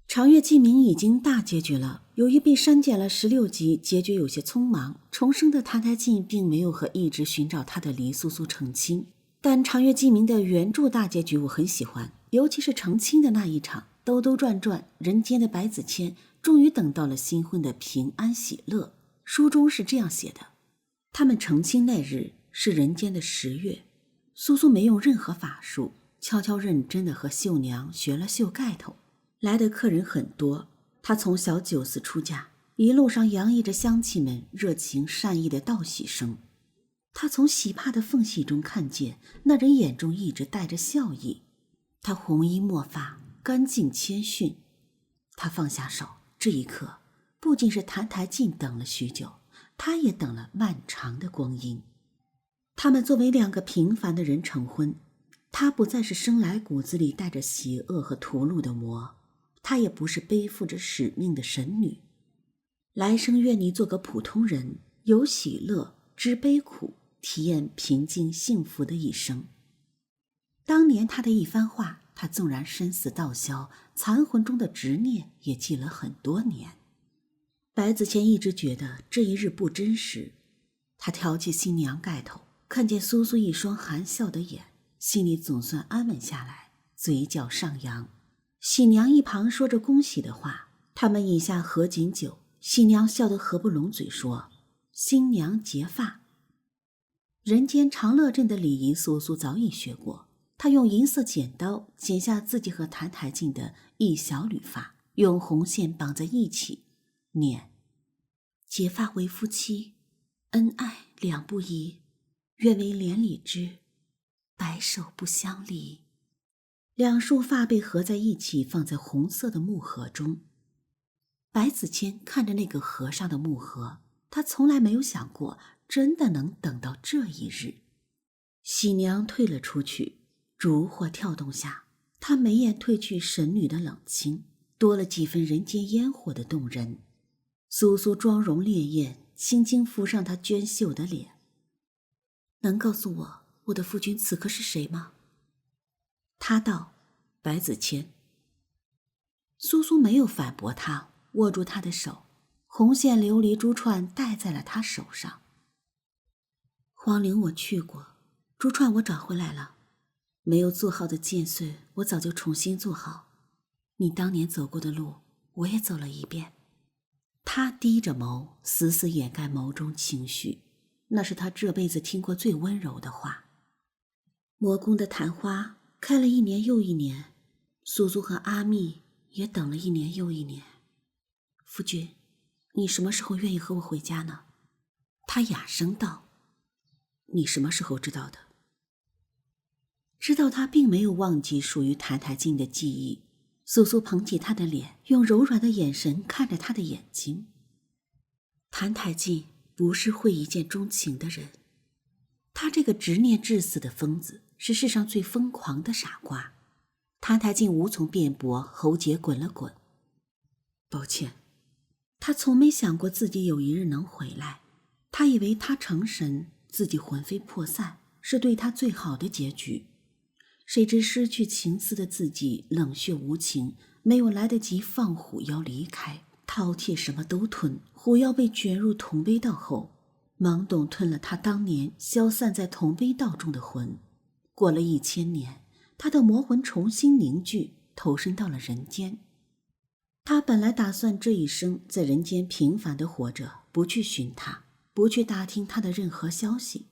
长月烬明已经大结局了，由于被删减了16集，结局有些匆忙。重生的谭台烬并没有和一直寻找他的黎苏苏成亲，但长月烬明的原著大结局我很喜欢，尤其是成亲的那一场，兜兜转转，人间的白子谦终于等到了新婚的平安喜乐。书中是这样写的：他们成亲那日是人间的10月，苏苏没用任何法术，悄悄认真地和绣娘学了绣盖头。来的客人很多，他从小酒肆出嫁，一路上洋溢着乡亲们热情善意的道喜声。他从喜帕的缝隙中看见那人眼中一直带着笑意，他红衣墨发，干净谦逊。他放下手，这一刻不仅是谭台烬等了许久，他也等了漫长的光阴。他们作为2个平凡的人成婚，他不再是生来骨子里带着邪恶和屠戮的魔，她也不是背负着使命的神女。来生愿你做个普通人，有喜乐，知悲苦，体验平静幸福的一生。当年她的一番话，她纵然身死道消，残魂中的执念也记了很多年。白子谦一直觉得这一日不真实，他挑起新娘盖头，看见苏苏一双含笑的眼，心里总算安稳下来，嘴角上扬。喜娘一旁说着恭喜的话，他们饮下合卺酒，喜娘笑得合不拢嘴，说新娘结发。人间长乐镇的礼仪苏苏早已学过，她用银色剪刀剪下自己和谭台烬的一小缕发，用红线绑在一起，念结发为夫妻，恩爱两不疑，愿为连理枝，白首不相离。2束发被合在一起，放在红色的木盒中。白子谦看着那个盒上的木盒，他从来没有想过真的能等到这一日。喜娘退了出去，烛火跳动下，她眉眼褪去神女的冷清，多了几分人间烟火的动人。苏苏妆容烈焰，轻轻扶上她娟秀的脸。能告诉我的夫君此刻是谁吗？他道：白子谦。苏苏没有反驳他，握住他的手，红线琉璃珠串戴在了他手上。荒陵我去过，珠串我找回来了，没有做好的剑穗我早就重新做好，你当年走过的路我也走了一遍。他低着眸，死死掩盖眸中情绪，那是他这辈子听过最温柔的话。魔宫的昙花开了1年又1年，苏苏和阿密也等了1年又1年。夫君，你什么时候愿意和我回家呢？他哑声道。你什么时候知道的？知道他并没有忘记属于谭台烬的记忆。苏苏捧起他的脸，用柔软的眼神看着他的眼睛。谭台烬不是会一见钟情的人，他这个执念至死的疯子是世上最疯狂的傻瓜。谭台烬无从辩驳，喉结滚了滚。抱歉，他从没想过自己有一日能回来，他以为他成神，自己魂飞魄散，是对他最好的结局。谁知失去情丝的自己冷血无情，没有来得及放虎妖离开，饕餮什么都吞。虎妖被卷入同悲道后，懵懂吞了他当年消散在同悲道中的魂。过了1000年，他的魔魂重新凝聚，投身到了人间。他本来打算这一生在人间平凡的活着，不去寻他，不去打听他的任何消息。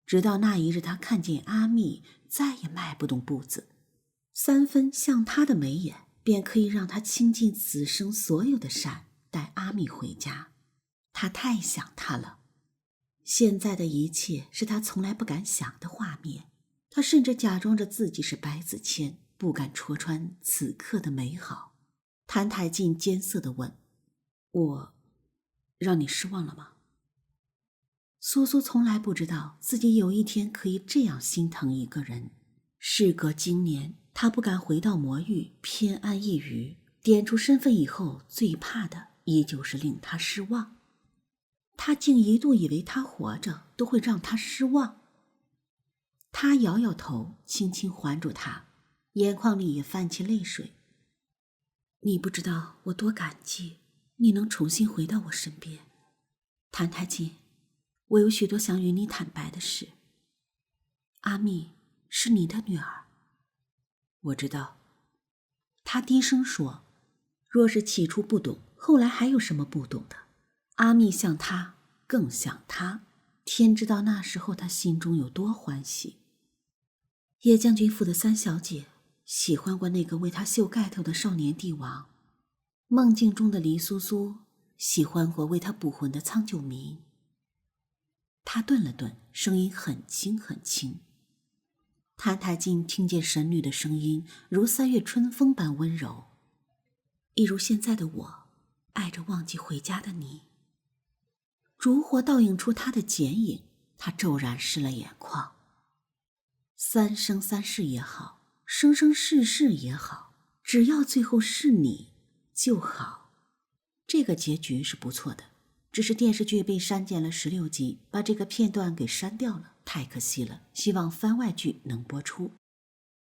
直到那一日，他看见阿密，再也迈不动步子。3分像他的眉眼，便可以让他倾尽此生所有的善，带阿密回家。他太想他了。现在的一切是他从来不敢想的画面。他甚至假装着自己是白子谦，不敢戳穿此刻的美好。谭台烬艰涩地问：我让你失望了吗？苏苏从来不知道自己有一天可以这样心疼一个人。事隔经年，他不敢回到魔域，偏安一隅。点出身份以后，最怕的依旧是令他失望。他竟一度以为他活着都会让他失望。他摇摇头，轻轻环住他，眼眶里也泛起泪水。你不知道我多感激你能重新回到我身边。谭太进，我有许多想与你坦白的事。阿蜜是你的女儿。我知道。他低声说，若是起初不懂，后来还有什么不懂的？阿蜜像他，更像他，天知道那时候他心中有多欢喜。叶将军府的三小姐喜欢过那个为他绣盖头的少年帝王，梦境中的黎苏苏喜欢过为他捕魂的苍九明。他顿了顿，声音很轻很轻。谭太进听见神女的声音如3月春风般温柔，一如现在的我爱着忘记回家的你。烛火倒映出他的剪影，他骤然湿了眼眶。三生三世也好，生生世世也好，只要最后是你就好。这个结局是不错的，只是电视剧被删减了16集，把这个片段给删掉了，太可惜了。希望番外剧能播出。